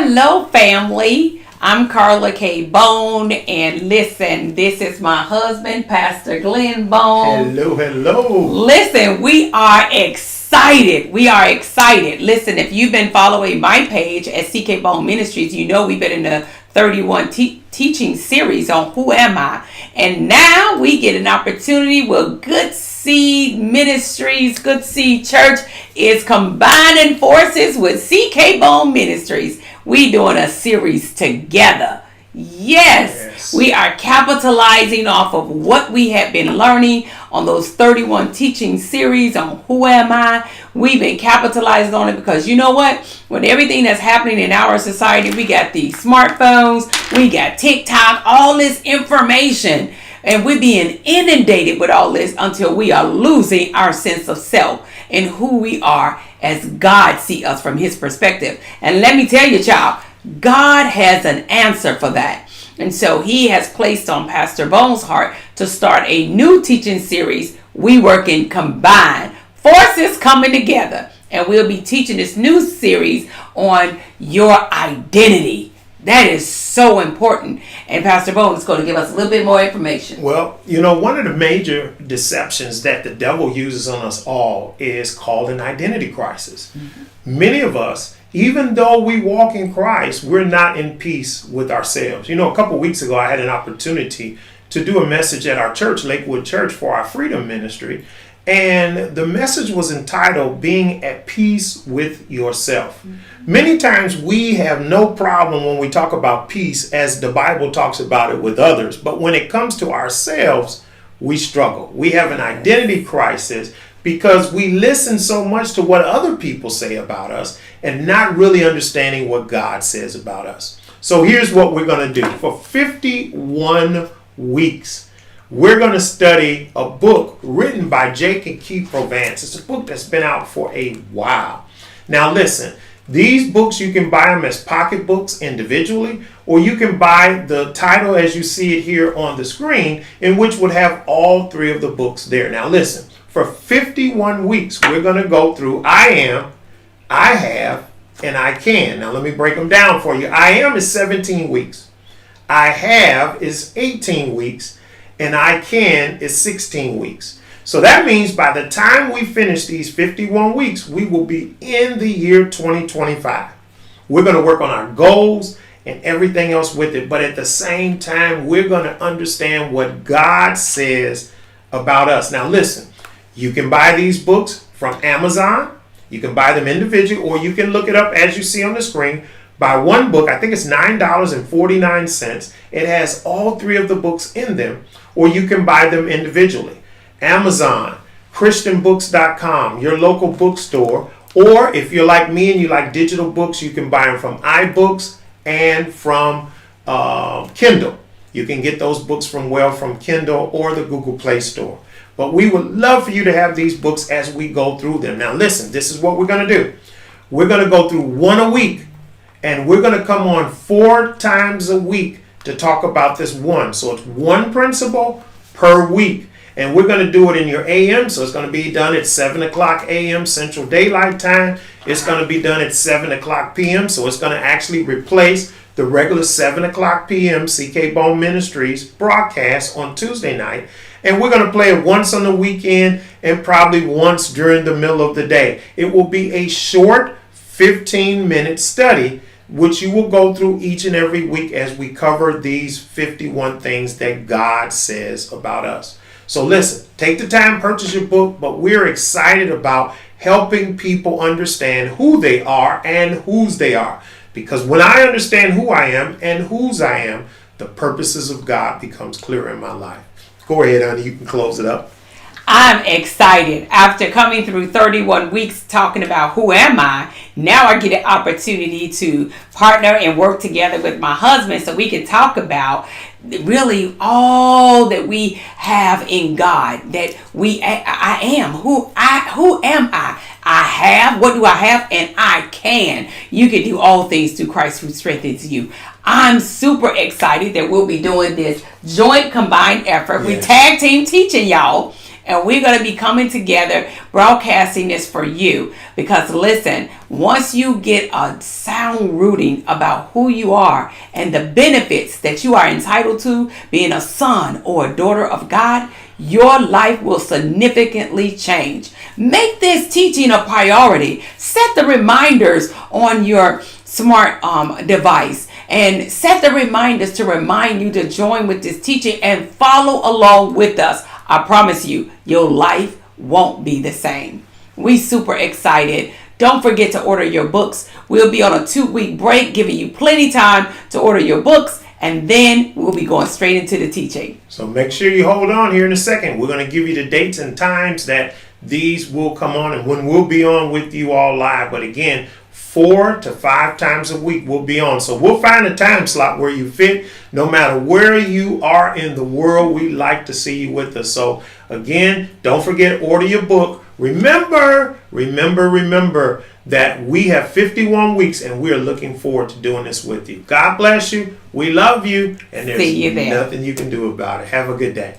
Hello, family. I'm Carla K. Bone, and listen, this is my husband, Pastor Glenn Bone. Hello, hello. Listen, we are excited. Listen, if you've been following my page at CK Bone Ministries, you know we've been in the 31 teaching series on Who Am I? And now we get an opportunity with Good Seed Ministries. Good Seed Church is combining forces with CK Bone Ministries. We doing a series together. Yes, we are capitalizing off of what we have been learning on those 31 teaching series on Who Am I? We've been capitalizing on it because you know what? With everything that's happening in our society, we got these smartphones, we got TikTok, all this information, and we're being inundated with all this until we are losing our sense of self and who we are as God sees us from his perspective. And let me tell you, child, God has an answer for that. And so he has placed on Pastor Bone's heart to start a new teaching series. We working combined, forces coming together. And we'll be teaching this new series on your identity. That is so important. And Pastor Bone is going to give us a little bit more information. Well, you know, one of the major deceptions that the devil uses on us all is called an identity crisis. Mm-hmm. Many of us, even though we walk in Christ, we're not in peace with ourselves. You know, a couple weeks ago, I had an opportunity to do a message at our church, Lakewood Church, for our Freedom Ministry. And the message was entitled, Being at Peace with Yourself. Mm-hmm. Many times we have no problem when we talk about peace as the Bible talks about it with others. But when it comes to ourselves, we struggle. We have an identity crisis because we listen so much to what other people say about us and not really understanding what God says about us. So here's what we're going to do. For 51 weeks, we're going to study a book written by Jake and Keith Provance. It's a book that's been out for a while. Now listen, these books, you can buy them as pocketbooks individually, or you can buy the title as you see it here on the screen, in which would have all three of the books there. Now listen, for 51 weeks, we're going to go through I am, I have, and I can. Now let me break them down for you. I am is 17 weeks. I have is 18 weeks. And I can is 16 weeks. So that means by the time we finish these 51 weeks, we will be in the year 2025. We're going to work on our goals and everything else with it. But at the same time, we're going to understand what God says about us. Now listen, you can buy these books from Amazon. You can buy them individually, or you can look it up as you see on the screen. Buy one book, I think it's $9.49. It has all three of the books in them, or you can buy them individually. Amazon, ChristianBooks.com, your local bookstore, or if you're like me and you like digital books, you can buy them from iBooks and from Kindle. You can get those books from Kindle or the Google Play Store. But we would love for you to have these books as we go through them. Now listen, this is what we're going to do. We're going to go through one a week. And we're going to come on 4 times a week to talk about this one. So it's one principle per week. And we're going to do it in your AM. So it's going to be done at 7 o'clock AM Central Daylight Time. It's going to be done at 7 o'clock PM. So it's going to actually replace the regular 7 o'clock PM CK Bone Ministries broadcast on Tuesday night. And we're going to play it once on the weekend and probably once during the middle of the day. It will be a short 15-minute study, which you will go through each and every week as we cover these 51 things that God says about us. So listen, take the time, purchase your book, but we're excited about helping people understand who they are and whose they are. Because when I understand who I am and whose I am, the purposes of God becomes clearer in my life. Go ahead, honey, you can close it up. I'm excited. After coming through 31 weeks talking about who am I, now I get an opportunity to partner and work together with my husband so we can talk about really all that we have in God, that I am. Who am I? I have. What do I have? And I can. You can do all things through Christ who strengthens you. I'm super excited that we'll be doing this joint combined effort. Yes. We tag team teaching y'all. And we're going to be coming together, broadcasting this for you. Because listen, once you get a sound rooting about who you are and the benefits that you are entitled to being a son or a daughter of God, your life will significantly change. Make this teaching a priority. Set the reminders on your smart device and set the reminders to remind you to join with this teaching and follow along with us. I promise you, your life won't be the same. We super excited. Don't forget to order your books. We'll be on a 2-week break, giving you plenty time to order your books, and then we'll be going straight into the teaching. So make sure you hold on here in a second. We're going to give you the dates and times that these will come on and when we'll be on with you all live. But again, 4 to 5 times a week we'll be on. So we'll find a time slot where you fit. No matter where you are in the world, we like to see you with us. So again, don't forget, order your book. Remember that we have 51 weeks and we're looking forward to doing this with you. God bless you. We love you. And See you there's there. nothing you can do about it. Have a good day.